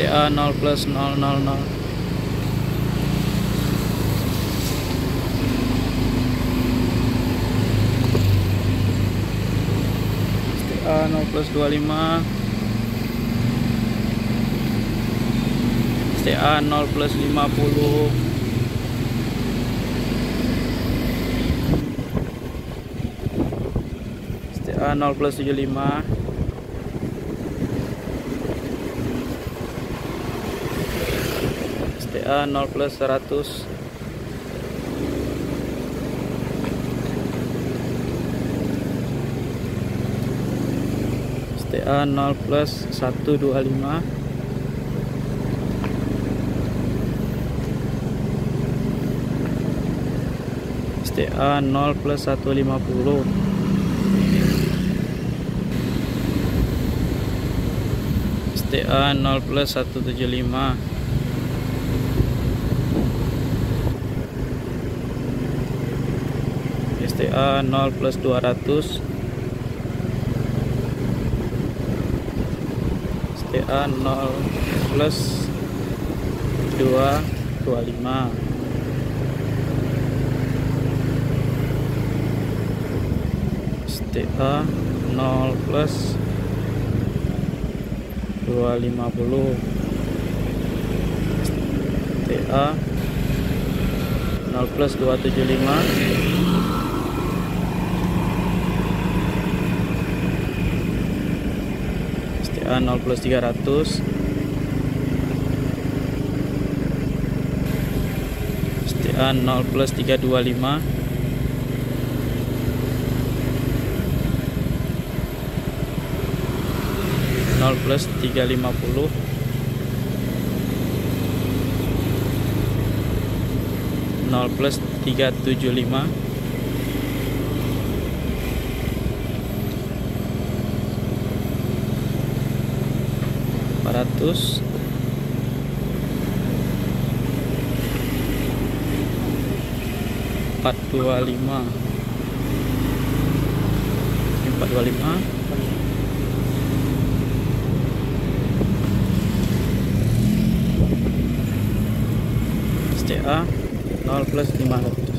STA 0 plus 000. STA 0 plus 25. STA 0 plus 50. STA 0 plus 75. STA 0 plus 100. STA 0 plus 125. STA 0 plus 150. STA 0 plus 175. STA 0 plus 200. STA 0 plus 225. STA 0 plus 250. STA 0 plus 275. STA 0 plus 300. STA 0 plus 325. Plus 350. 0 plus 375. 400. 425. 425. STA 0 plus 500.